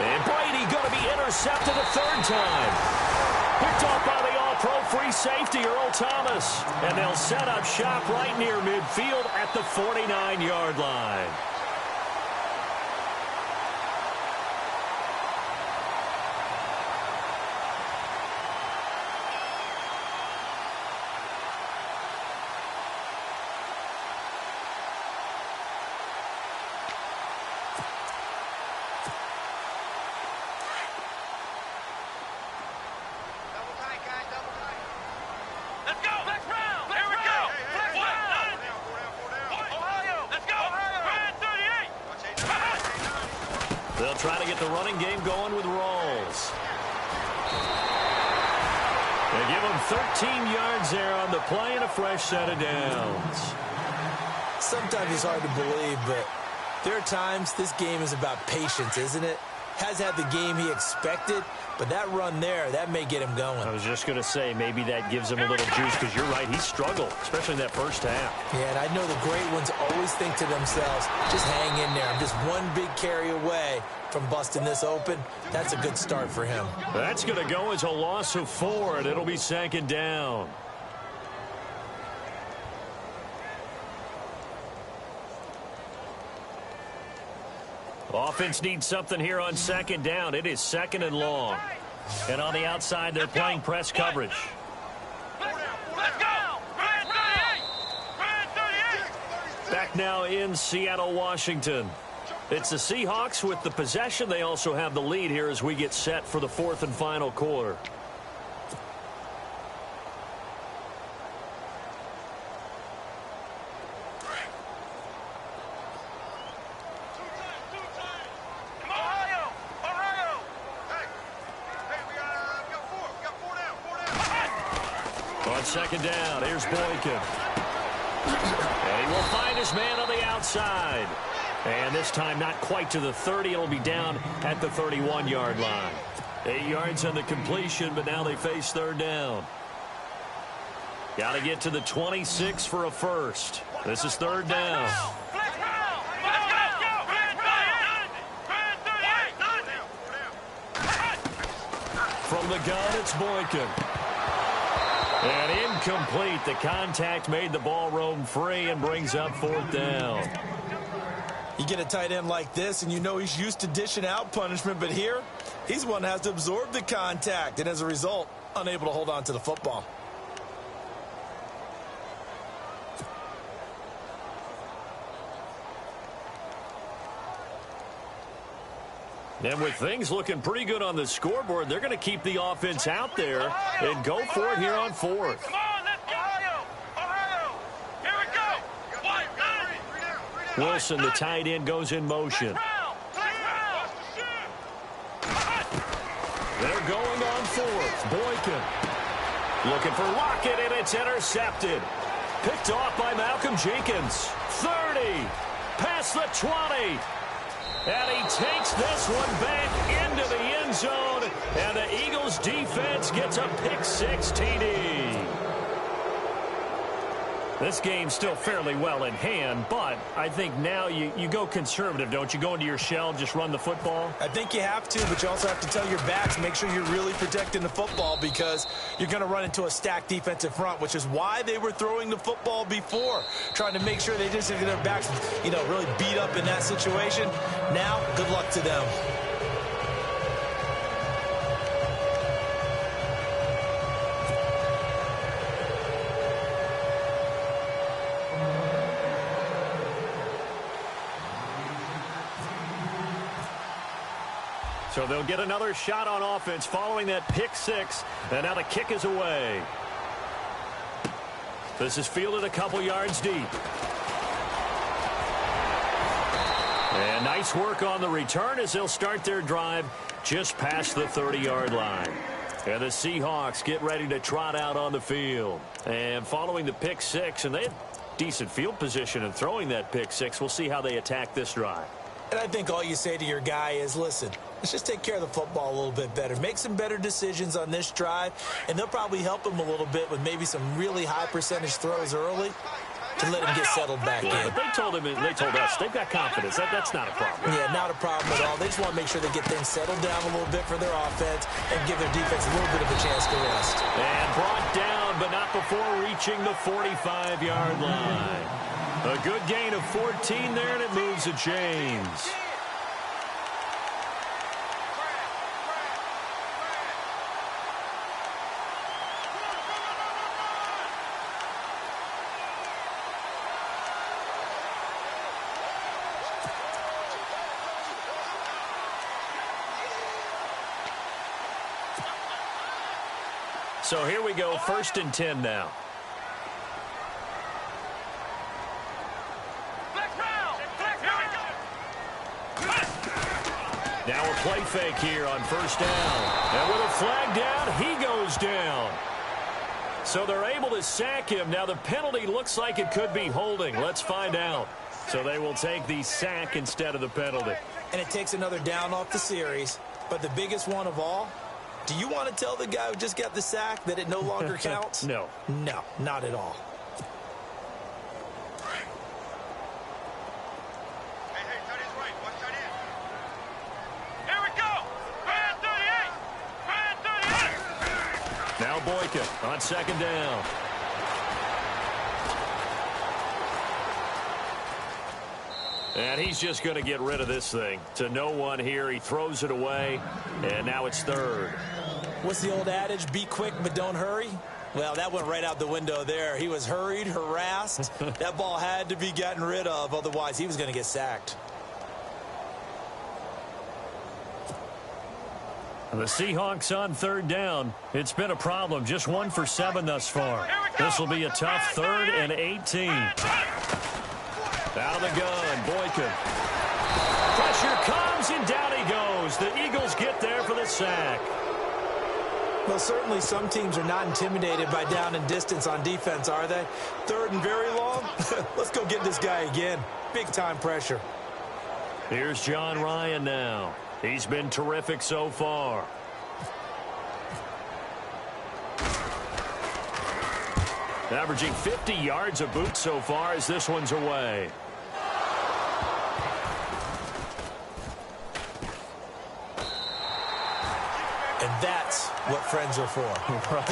And Brady going to be intercepted a third time. Picked off by the all-pro free safety, Earl Thomas. And they'll set up shop right near midfield at the 49-yard line. They'll try to get the running game going with Rawls. They give him 13 yards there on the play and a fresh set of downs. Sometimes it's hard to believe, but there are times this game is about patience, isn't it? Has had the game he expected, but that run there, that may get him going. I was just going to say, maybe that gives him a little juice, because you're right, he struggled, especially in that first half. Yeah, and I know the great ones always think to themselves, just hang in there. I'm just one big carry away from busting this open. That's a good start for him. That's going to go as a loss of 4, and it'll be second down. Offense needs something here on second down. It is second and long. And on the outside, they're playing press coverage. Let's go! Back now in Seattle, Washington. It's the Seahawks with the possession. They also have the lead here as we get set for the fourth and final quarter. On second down, here's Boykin. And he will find his man on the outside. And this time not quite to the 30. It'll be down at the 31-yard line. 8 yards on the completion, but now they face third down. Got to get to the 26 for a first. This is third down. From the gun, it's Boykin. And incomplete. The contact made the ball roam free and brings up fourth down. You get a tight end like this, and you know he's used to dishing out punishment, but here, he's one that has to absorb the contact, and as a result, unable to hold on to the football. And with things looking pretty good on the scoreboard, they're going to keep the offense out there and go for it here on fourth. Come on, let's go! Ohio! Here we go! Wilson, the tight end, goes in motion. They're going on fourth. Boykin looking for Lockett, and it's intercepted. Picked off by Malcolm Jenkins. 30. Past the 20. And he takes this one back into the end zone. And the Eagles defense gets a pick six TD. This game's still fairly well in hand, but I think now you go conservative, don't you? Go into your shell, just run the football? I think you have to, but you also have to tell your backs, make sure you're really protecting the football because you're going to run into a stacked defensive front, which is why they were throwing the football before, trying to make sure they just get their backs, really beat up in that situation. Now, good luck to them. So they'll get another shot on offense following that pick six, and now the kick is away. This is fielded a couple yards deep. And nice work on the return as they'll start their drive just past the 30-yard line. And the Seahawks get ready to trot out on the field. And following the pick six, and they had decent field position in throwing that pick six, we'll see how they attack this drive. And I think all you say to your guy is, listen, let's just take care of the football a little bit better. Make some better decisions on this drive, and they'll probably help him a little bit with maybe some really high percentage throws early to let him get settled back in. But they told us they've got confidence. That's not a problem. Yeah, not a problem at all. They just want to make sure they get things settled down a little bit for their offense and give their defense a little bit of a chance to rest. And brought down, but not before reaching the 45-yard line. A good gain of 14 there, and it moves to James. So here we go, 1st and 10 now. Now a play fake here on 1st down. And with a flag down, he goes down. So they're able to sack him. Now the penalty looks like it could be holding. Let's find out. So they will take the sack instead of the penalty. And it takes another down off the series. But the biggest one of all, do you want to tell the guy who just got the sack that it no longer counts? No. No, not at all. Now Boykin on 2nd down. And he's just going to get rid of this thing. To no one here. He throws it away, and now it's 3rd. What's the old adage? Be quick, but don't hurry? Well, that went right out the window there. He was hurried, harassed. That ball had to be gotten rid of. Otherwise, he was going to get sacked. The Seahawks on 3rd down. It's been a problem. Just 1 for 7 thus far. This will be a tough 3rd and 18. Out of the gun, Boykin. Pressure comes, and down he goes. The Eagles get there for the sack. Well, certainly some teams are not intimidated by down and distance on defense, are they? 3rd and very long? Let's go get this guy again. Big-time pressure. Here's John Ryan now. He's been terrific so far. Averaging 50 yards a boot so far as this one's away. And that's what friends are for. Right.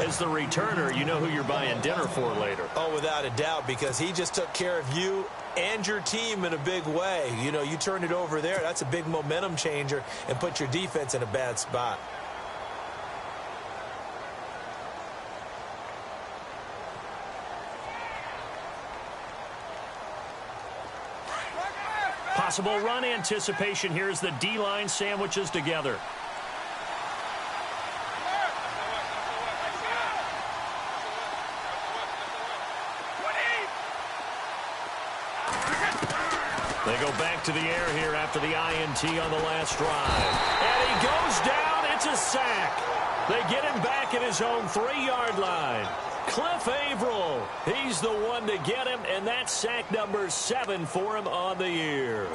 As the returner, you know who you're buying dinner for later. Oh, without a doubt, because he just took care of you and your team in a big way. You know, you turn it over there, that's a big momentum changer and put your defense in a bad spot. Possible run anticipation here as the D-line sandwiches together. They go back to the air here after the INT on the last drive. And he goes down. It's a sack. They get him back at his own 3-yard line. Cliff Averill, he's the one to get him, and that's sack number 7 for him on the year.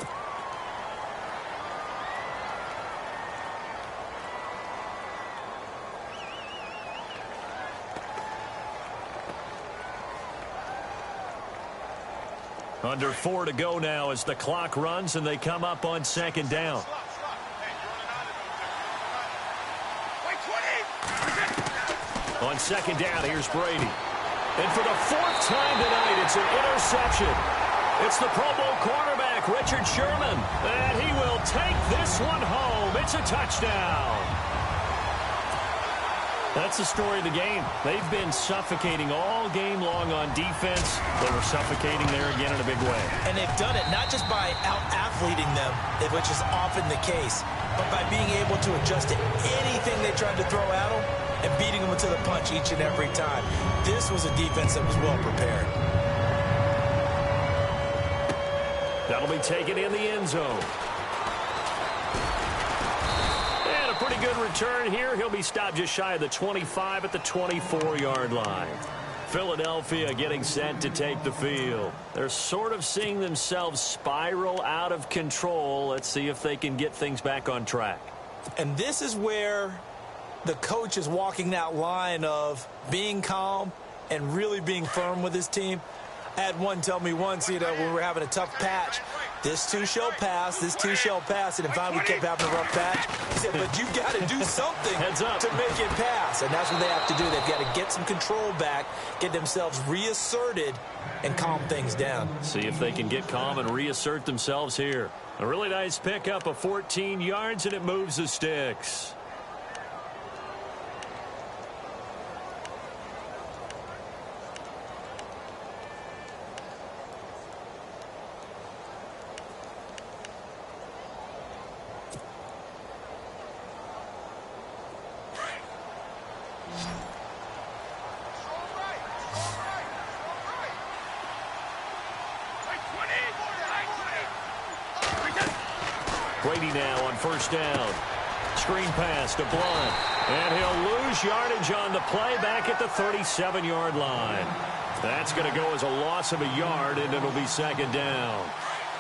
Under 4 to go now as the clock runs and they come up on 2nd down. On 2nd down, here's Brady. And for the 4th time tonight, it's an interception. It's the Pro Bowl quarterback, Richard Sherman. And he will take this one home. It's a touchdown. That's the story of the game. They've been suffocating all game long on defense. They were suffocating there again in a big way. And they've done it not just by out-athleting them, which is often the case, but by being able to adjust to anything they tried to throw at them and beating them to the punch each and every time. This was a defense that was well prepared. That'll be taken in the end zone. Pretty good return here. He'll be stopped just shy of the 25 at the 24-yard line. Philadelphia getting set to take the field. They're sort of seeing themselves spiral out of control. Let's see if they can get things back on track. And this is where the coach is walking that line of being calm and really being firm with his team. I had one tell me once, when we were having a tough patch, this too shall pass, this too shall pass, and finally we kept having a rough patch. He said, but you've got to do something to make it pass, and that's what they have to do. They've got to get some control back, get themselves reasserted, and calm things down. See if they can get calm and reassert themselves here. A really nice pickup of 14 yards, and it moves the sticks. Brady now on 1st down. Screen pass to Blunt. And he'll lose yardage on the play back at the 37-yard line. That's going to go as a loss of a yard, and it'll be 2nd down.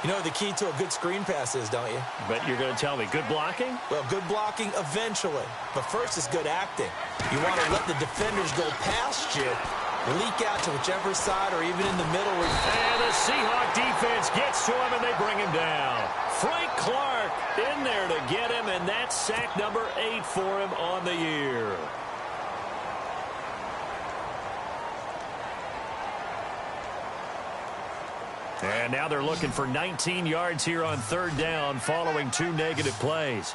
You know the key to a good screen pass is, don't you? But you're going to tell me, good blocking? Well, good blocking eventually. But first is good acting. You want to let the defenders go past you, leak out to whichever side or even in the middle. And the Seahawk defense gets to him, and they bring him down. Frank Clark in there to get him, and that's sack number 8 for him on the year. And now they're looking for 19 yards here on 3rd down following 2 negative plays.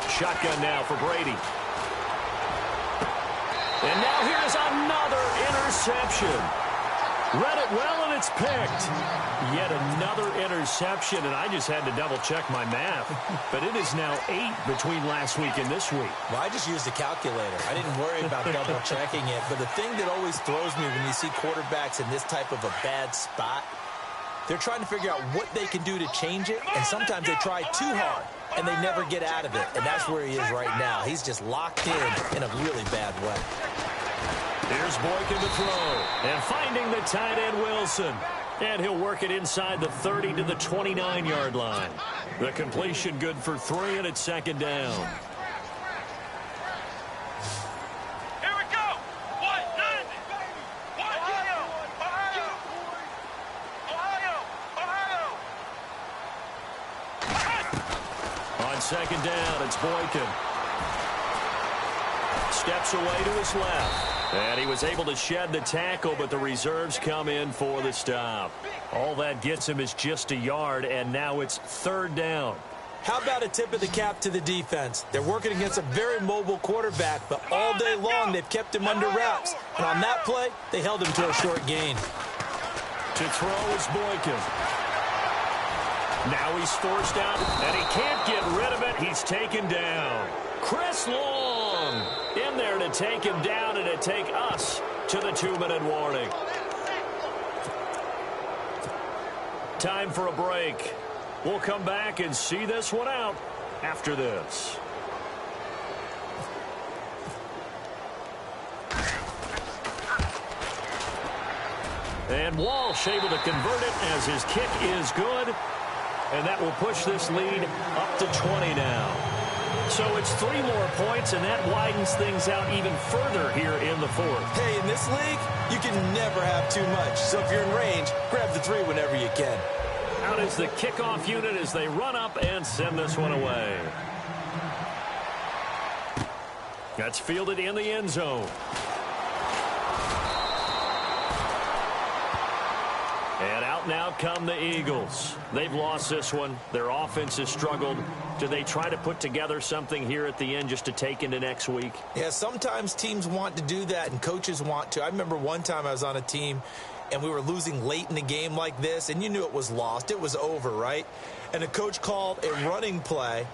Shotgun now for Brady. And now here's another interception. Read it well, and it's picked. Yet another interception, and I just had to double-check my math. But it is now 8 between last week and this week. Well, I just used a calculator. I didn't worry about double-checking it. But the thing that always throws me when you see quarterbacks in this type of a bad spot, they're trying to figure out what they can do to change it, and sometimes they try too hard, and they never get out of it. And that's where he is right now. He's just locked in a really bad way. Here's Boykin to throw, and finding the tight end Wilson. And he'll work it inside the 30 to the 29-yard line. The completion good for 3, and it's 2nd down. Here we go. 1, 9, Ohio, Ohio, Ohio, Ohio. On 2nd down, it's Boykin. Steps away to his left. And he was able to shed the tackle, but the reserves come in for the stop. All that gets him is just a yard, and now it's 3rd down. How about a tip of the cap to the defense? They're working against a very mobile quarterback, but all day long they've kept him under wraps. And on that play, they held him to a short gain. To throw is Boykin. Now he's forced out, and he can't get rid of it. He's taken down. Chris Long in there to take him down and to take us to the 2-minute warning. Time for a break. We'll come back and see this one out after this. And Walsh able to convert it as his kick is good. And that will push this lead up to 20 now. So it's 3 more points, and that widens things out even further here in the fourth. Hey, in this league, you can never have too much. So if you're in range, grab the 3 whenever you can. Out is the kickoff unit as they run up and send this one away. That's fielded in the end zone. And out now come the Eagles. They've lost this one. Their offense has struggled. Do they try to put together something here at the end just to take into next week? Yeah, sometimes teams want to do that and coaches want to. I remember one time I was on a team and we were losing late in the game like this, and you knew it was lost. It was over, right? And the coach called a running play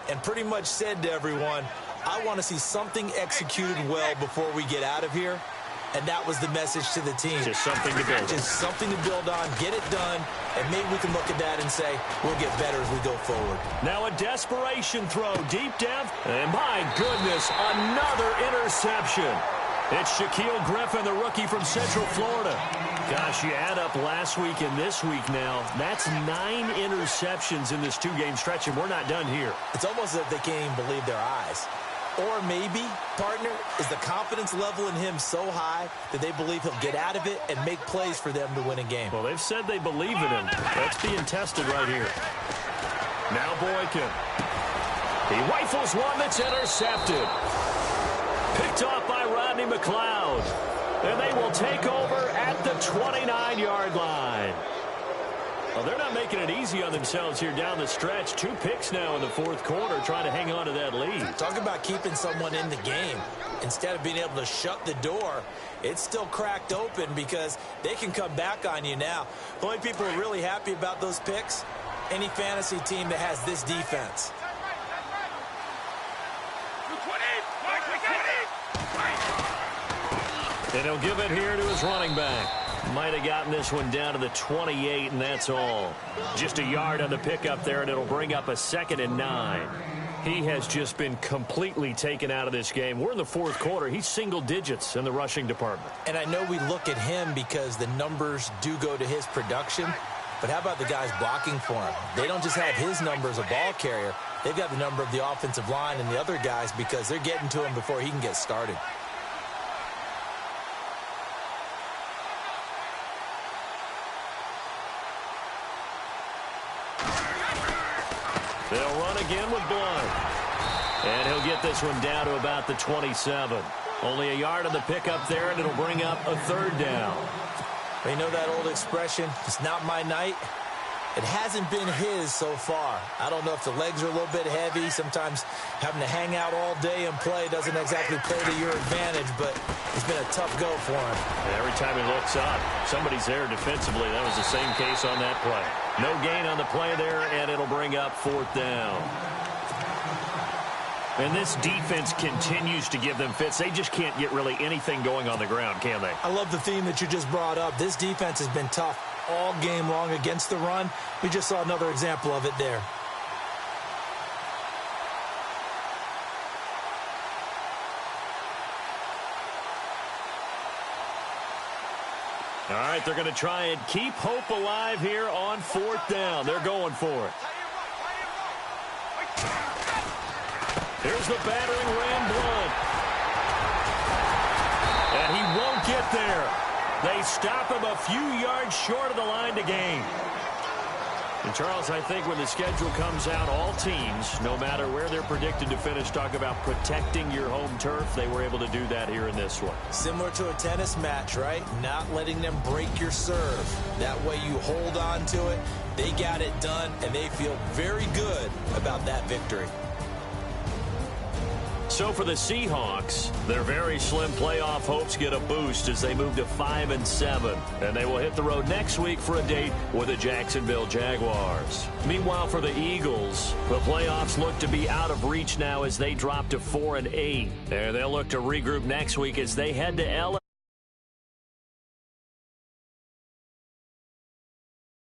and pretty much said to everyone, I want to see something executed well before we get out of here. And that was the message to the team. Just something to build on. Just something to build on, get it done, and maybe we can look at that and say, we'll get better as we go forward. Now a desperation throw deep down, and my goodness, another interception. It's Shaquille Griffin, the rookie from Central Florida. Gosh, you add up last week and this week now, that's 9 interceptions in this 2-game stretch, and we're not done here. It's almost as if they can't even believe their eyes. Or maybe, partner, is the confidence level in him so high that they believe he'll get out of it and make plays for them to win a game. Well, they've said they believe in him. That's being tested right here. Now Boykin. He rifles one that's intercepted. Picked off by Rodney McLeod. And they will take over at the 29-yard line. Well, they're not making it easy on themselves here down the stretch. 2 picks now in the fourth quarter, trying to hang on to that lead. Talk about keeping someone in the game. Instead of being able to shut the door, it's still cracked open because they can come back on you now. The only people who are really happy about those picks, any fantasy team that has this defense. And he'll give it here to his running back. Might have gotten this one down to the 28, and that's all. Just a yard on the pickup there, and it'll bring up a 2nd and 9. He has just been completely taken out of this game. We're in the fourth quarter. He's single digits in the rushing department. And I know we look at him because the numbers do go to his production, but how about the guys blocking for him? They don't just have his number as a ball carrier. They've got the number of the offensive line and the other guys because they're getting to him before he can get started. They'll run again with Blunt. And he'll get this one down to about the 27. Only a yard on the pickup there, and it'll bring up a 3rd down. You know that old expression, it's not my night? It hasn't been his so far. I don't know if the legs are a little bit heavy. Sometimes having to hang out all day and play doesn't exactly play to your advantage, but it's been a tough go for him. And every time he looks up, somebody's there defensively. That was the same case on that play. No gain on the play there, and it'll bring up 4th down. And this defense continues to give them fits. They just can't get really anything going on the ground, can they? I love the theme that you just brought up. This defense has been tough all game long against the run. We just saw another example of it there. All right, they're going to try and keep hope alive here on 4th down. They're going for it. Here's the battering ram Blunt. And he won't get there. They stop him a few yards short of the line to gain. And, Charles, I think when the schedule comes out, all teams, no matter where they're predicted to finish, talk about protecting your home turf. They were able to do that here in this one. Similar to a tennis match, right? Not letting them break your serve. That way you hold on to it. They got it done, and they feel very good about that victory. So for the Seahawks, their very slim playoff hopes get a boost as they move to 5-7. And they will hit the road next week for a date with the Jacksonville Jaguars. Meanwhile, for the Eagles, the playoffs look to be out of reach now as they drop to 4-8. And they'll look to regroup next week as they head to LA.